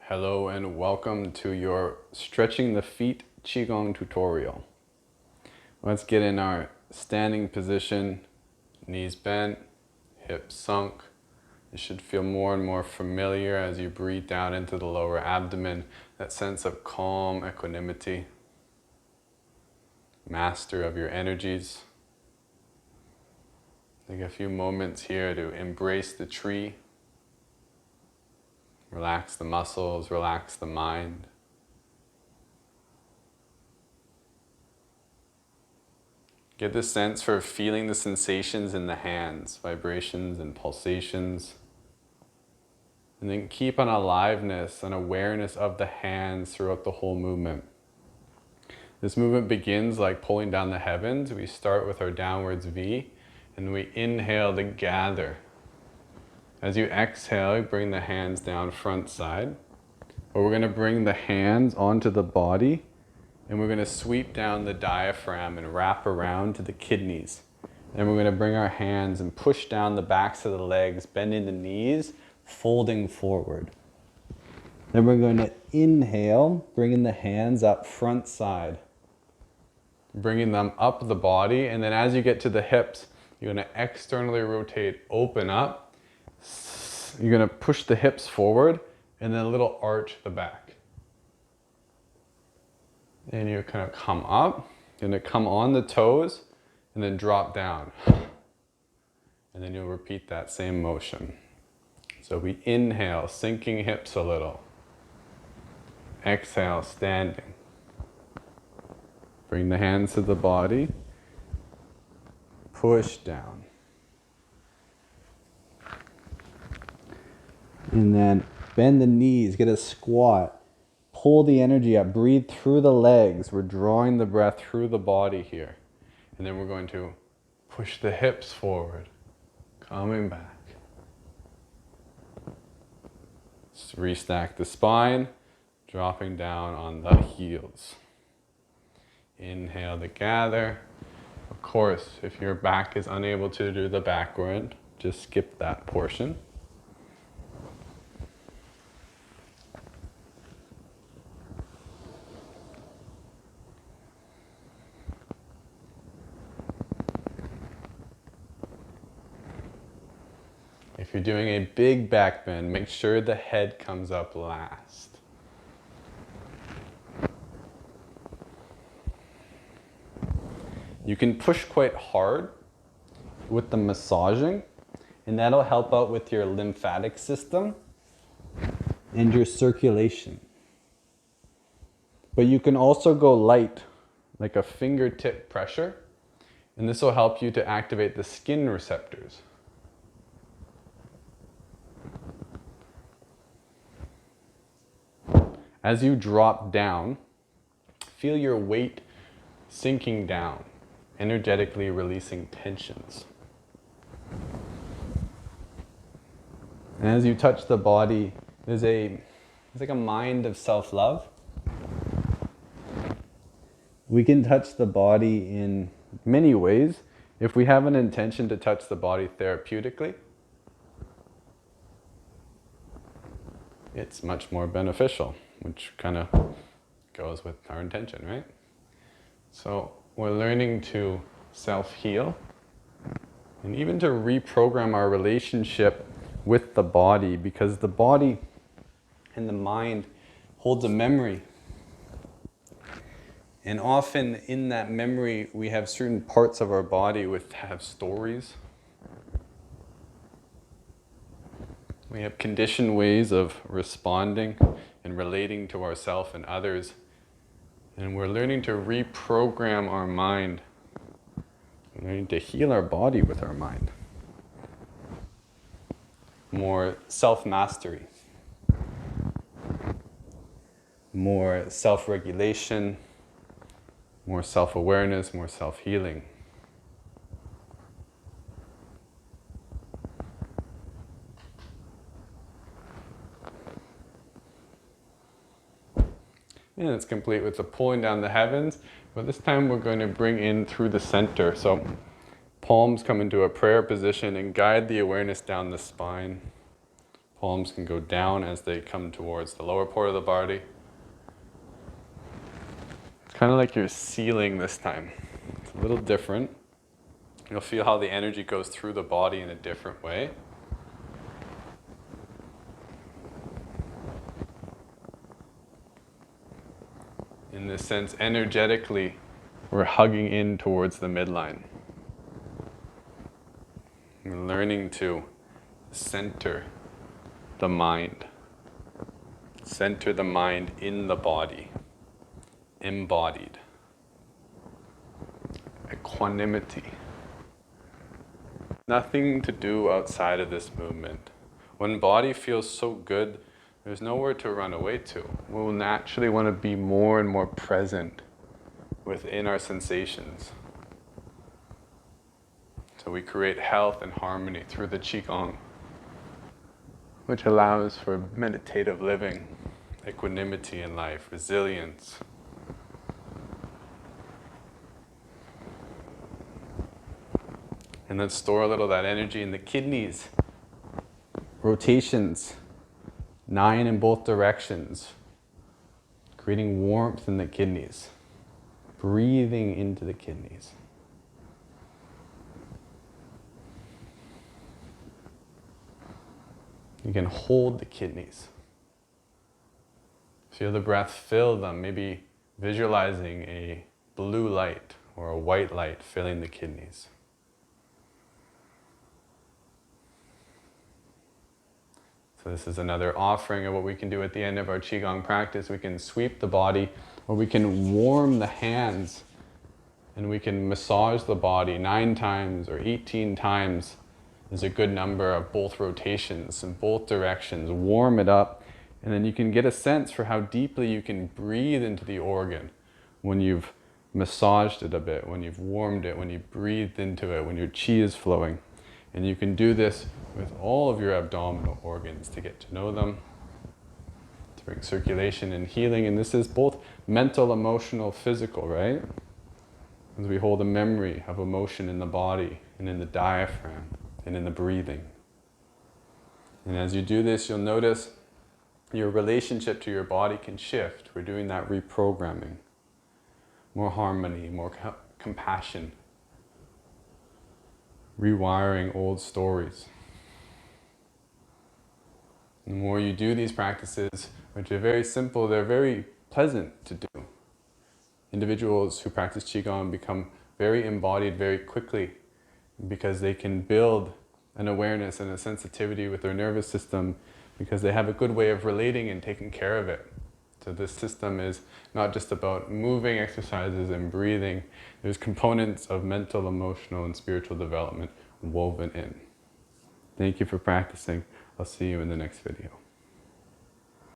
Hello and welcome to your stretching the feet Qigong tutorial. Let's get in our standing position, knees bent, hips sunk. You should feel more and more familiar as you breathe down into the lower abdomen, that sense of calm equanimity, master of your energies. Take a few moments here to embrace the tree. Relax the muscles, relax the mind. Get the sense for feeling the sensations in the hands, vibrations and pulsations. And then keep an aliveness and awareness of the hands throughout the whole movement. This movement begins like pulling down the heavens. We start with our downwards V, and we inhale to gather. As you exhale, you bring the hands down front side. But we're going to bring the hands onto the body, and we're going to sweep down the diaphragm and wrap around to the kidneys. And we're going to bring our hands and push down the backs of the legs, bending the knees, folding forward. Then we're going to inhale, bringing the hands up front side, bringing them up the body. And then as you get to the hips, you're going to externally rotate, open up. You're going to push the hips forward and then a little arch the back. And you're going to come up, you're going to come on the toes and then drop down. And then you'll repeat that same motion. So we inhale, sinking hips a little. Exhale, standing. Bring the hands to the body. Push down. And then bend the knees, get a squat. Pull the energy up, breathe through the legs. We're drawing the breath through the body here. And then we're going to push the hips forward, coming back. Just restack the spine, dropping down on the heels. Inhale to gather. Of course, if your back is unable to do the backward, just skip that portion. If you're doing a big back bend, make sure the head comes up last. You can push quite hard with the massaging, and that'll help out with your lymphatic system and your circulation. But you can also go light, like a fingertip pressure, and this will help you to activate the skin receptors. As you drop down, feel your weight sinking down, energetically releasing tensions. And as you touch the body, it's like a mind of self-love. We can touch the body in many ways. If we have an intention to touch the body therapeutically, it's much more beneficial, which kind of goes with our intention, right? So we're learning to self-heal and even to reprogram our relationship with the body, because the body and the mind holds a memory. And often in that memory, we have certain parts of our body which have stories. We have conditioned ways of responding and relating to ourselves and others. And we're learning to reprogram our mind. We're learning to heal our body with our mind. More self-mastery. More self-regulation. More self-awareness, more self-healing. And it's complete with the pulling down the heavens, but this time we're going to bring in through the center. So palms come into a prayer position and guide the awareness down the spine. Palms can go down as they come towards the lower part of the body. It's kind of like you're sealing this time. It's a little different. You'll feel how the energy goes through the body in a different way. In this sense, energetically, we're hugging in towards the midline. We're learning to center the mind. Center the mind in the body. Embodied. Equanimity. Nothing to do outside of this movement. When body feels so good, there's nowhere to run away to. We'll naturally want to be more and more present within our sensations. So we create health and harmony through the Qigong, which allows for meditative living, equanimity in life, resilience. And let's store a little of that energy in the kidneys. Rotations, 9 in both directions, creating warmth in the kidneys, breathing into the kidneys. You can hold the kidneys. Feel the breath fill them, maybe visualizing a blue light or a white light filling the kidneys. So this is another offering of what we can do at the end of our Qigong practice. We can sweep the body, or we can warm the hands, and we can massage the body 9 times or 18 times is a good number of both rotations in both directions. Warm it up, and then you can get a sense for how deeply you can breathe into the organ when you've massaged it a bit, when you've warmed it, when you breathed into it, when your qi is flowing. And you can do this with all of your abdominal organs to get to know them, to bring circulation and healing. And this is both mental, emotional, physical, right? As we hold a memory of emotion in the body and in the diaphragm and in the breathing. And as you do this, you'll notice your relationship to your body can shift. We're doing that reprogramming. More harmony, more compassion. Rewiring old stories. The more you do these practices, which are very simple, they're very pleasant to do. Individuals who practice Qigong become very embodied very quickly because they can build an awareness and a sensitivity with their nervous system because they have a good way of relating and taking care of it. So this system is not just about moving exercises and breathing. There's components of mental, emotional, and spiritual development woven in. Thank you for practicing. I'll see you in the next video.